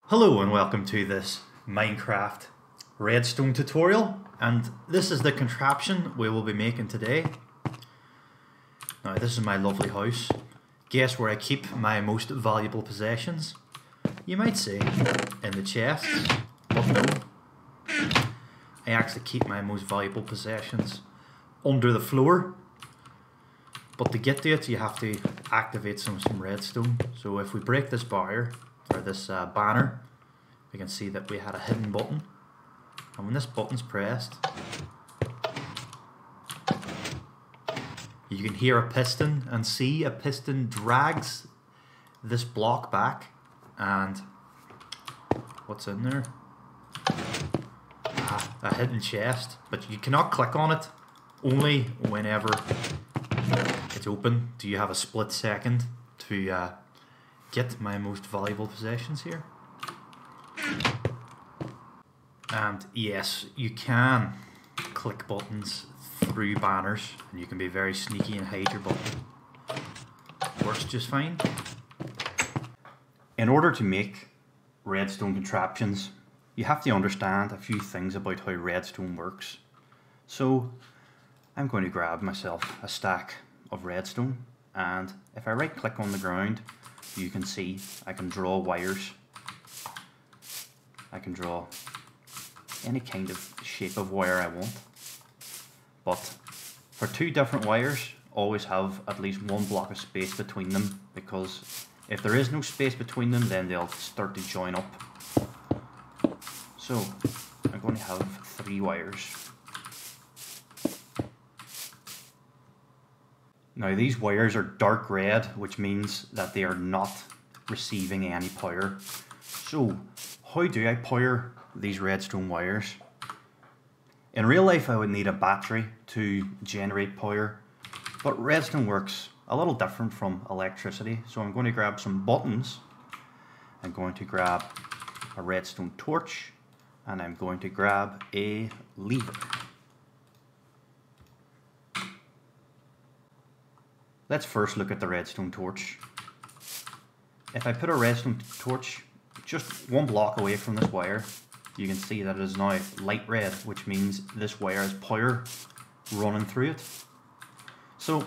Hello and welcome to this Minecraft Redstone tutorial, and this is the contraption we will be making today. Now this is my lovely house. Guess where I keep my most valuable possessions? You might say in the chests, but no. I actually keep my most valuable possessions under the floor. But to get to it you have to activate some redstone. So if we break this barrier, or this banner, we can see that we had a hidden button, and when this button's pressed you can hear a piston and see a piston drags this block back, and what's in there? A hidden chest, but you cannot click on it. Only whenever it's open do you have a split second to get my most valuable possessions here. And yes, you can click buttons through banners and you can be very sneaky and hide your button. Works just fine. In order to make redstone contraptions, you have to understand a few things about how redstone works. So I'm going to grab myself a stack of redstone, and if I right click on the ground, you can see I can draw wires. I can draw any kind of shape of wire I want. But for two different wires, always have at least one block of space between them, because if there is no space between them, then they'll start to join up. So I'm going to have three wires. Now these wires are dark red, which means that they are not receiving any power. So how do I power these redstone wires? In real life I would need a battery to generate power, but redstone works a little different from electricity. So I'm going to grab some buttons, I'm going to grab a redstone torch, and I'm going to grab a lever. Let's first look at the redstone torch. If I put a redstone torch just one block away from this wire, you can see that it is now light red, which means this wire has power running through it. So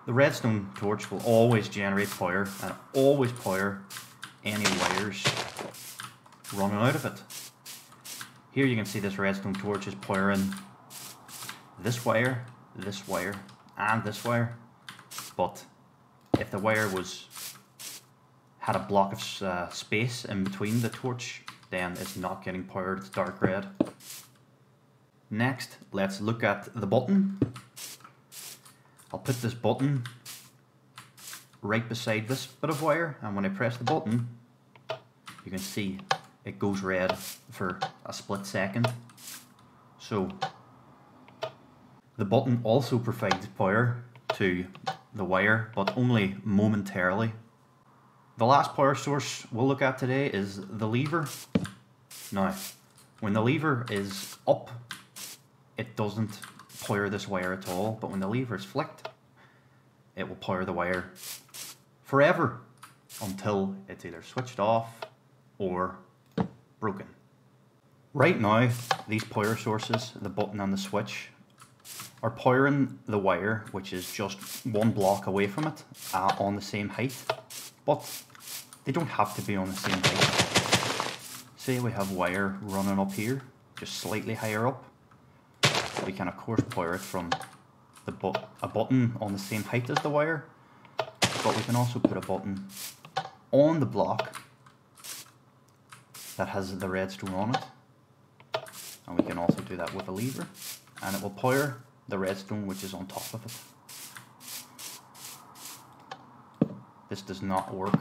the redstone torch will always generate power and always power any wires running out of it. Here you can see this redstone torch is powering this wire, and this wire. But if the wire had a block of space in between the torch, then it's not getting powered, it's dark red. Next, let's look at the button. I'll put this button right beside this bit of wire, and when I press the button, you can see it goes red for a split second. So the button also provides power to the wire, but only momentarily. The last power source we'll look at today is the lever. Now, when the lever is up, it doesn't power this wire at all, but when the lever is flicked, it will power the wire forever until it's either switched off or broken. Right now, these power sources, the button and the switch, are powering the wire, which is just one block away from it, on the same height, but they don't have to be on the same height. Say we have wire running up here, just slightly higher up, we can of course power it from a button on the same height as the wire, but we can also put a button on the block that has the redstone on it, and we can also do that with a lever, and it will power the redstone which is on top of it. This does not work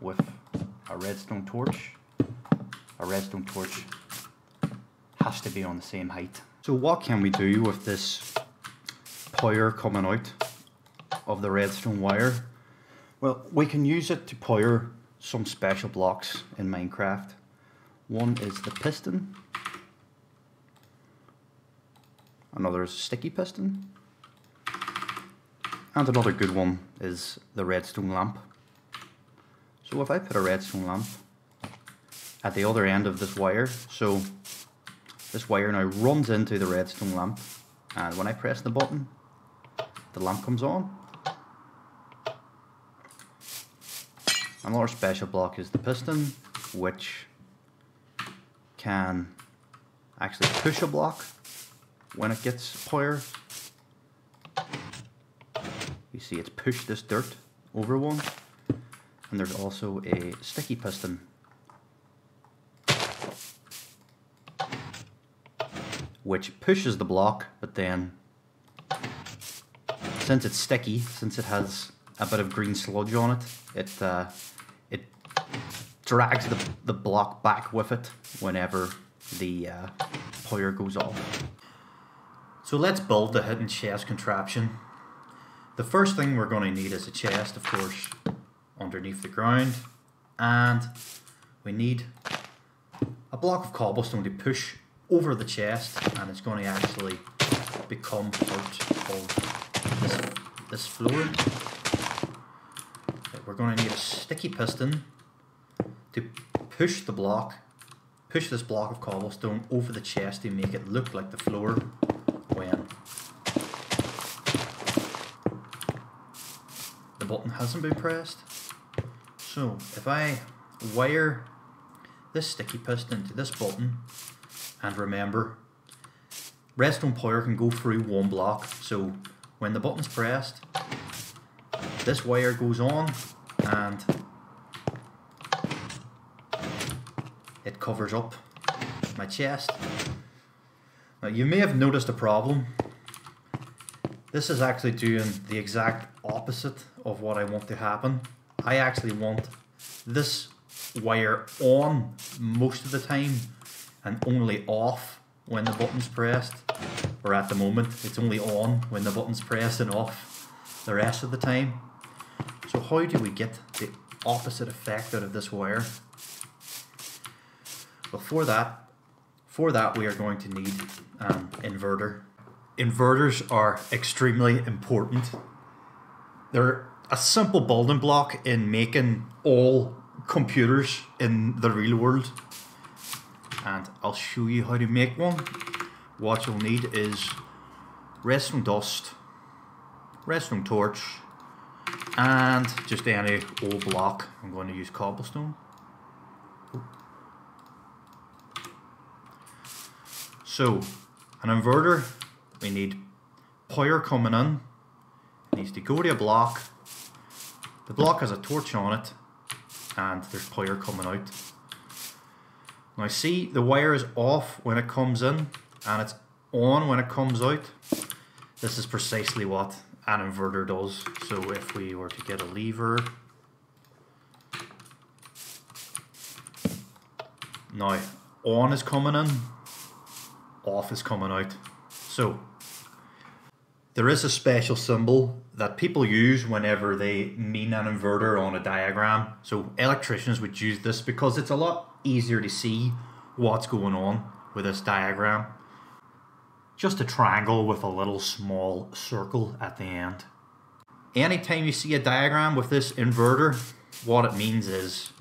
with a redstone torch. A redstone torch has to be on the same height. So what can we do with this power coming out of the redstone wire? Well, we can use it to power some special blocks in Minecraft. One is the piston. Another is a sticky piston, and another good one is the redstone lamp. So if I put a redstone lamp at the other end of this wire. So this wire now runs into the redstone lamp, and when I press the button, the lamp comes on. Another special block is the piston, which can actually push a block when it gets power. You see it's pushed this dirt over one. And there's also a sticky piston, which pushes the block, but then since it's sticky, since it has a bit of green sludge on it, it drags the block back with it whenever the power goes off. So let's build the hidden chest contraption. The first thing we're going to need is a chest, of course, underneath the ground, and we need a block of cobblestone to push over the chest, and it's going to actually become part of this floor. Okay, we're going to need a sticky piston to push this block of cobblestone over the chest to make it look like the floor when the button hasn't been pressed. So if I wire this sticky piston to this button, and remember, redstone power can go through one block, so when the button's pressed, this wire goes on and it covers up my chest. Now you may have noticed a problem. This is actually doing the exact opposite of what I want to happen. I actually want this wire on most of the time and only off when the button's pressed, or at the moment it's only on when the button's pressed and off the rest of the time. So how do we get the opposite effect out of this wire? Well, for that we are going to need an inverter. Inverters are extremely important. They're a simple building block in making all computers in the real world, and I'll show you how to make one. What you'll need is redstone dust, redstone torch, and just any old block. I'm going to use cobblestone. So, an inverter, we need power coming in. It needs to go to a block. The block has a torch on it, and there's power coming out. Now see, the wire is off when it comes in, and it's on when it comes out. This is precisely what an inverter does. So if we were to get a lever, now on is coming in, off is coming out. So there is a special symbol that people use whenever they mean an inverter on a diagram. So electricians would use this because it's a lot easier to see what's going on with this diagram. Just a triangle with a little small circle at the end. Anytime you see a diagram with this inverter, what it means is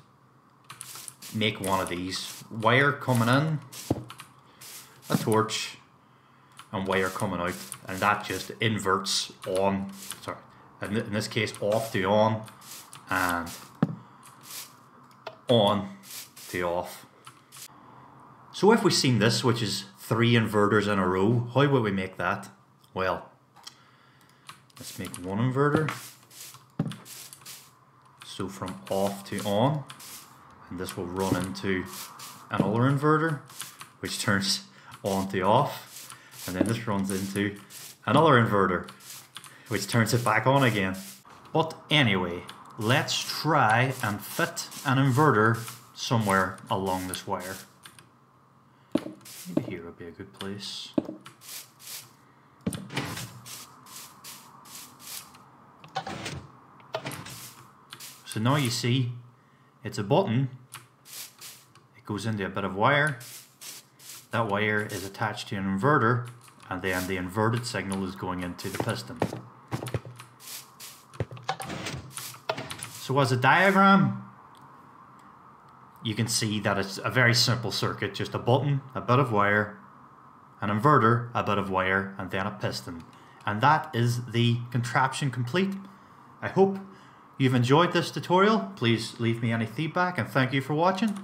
make one of these. Wire coming in, a torch, and wire coming out, and that just inverts on, sorry, in this case off to on, and on to off. So if we've seen this, which is 3 inverters in a row, how would we make that? Well, let's make one inverter. So from off to on, and this will run into another inverter, which turns on to off. And then this runs into another inverter, which turns it back on again. But anyway, let's try and fit an inverter somewhere along this wire. Maybe here would be a good place. So now you see, it's a button. It goes into a bit of wire. That wire is attached to an inverter, and then the inverted signal is going into the piston. So as a diagram, you can see that it's a very simple circuit, just a button, a bit of wire, an inverter, a bit of wire, and then a piston. And that is the contraption complete. I hope you've enjoyed this tutorial. Please leave me any feedback, and thank you for watching.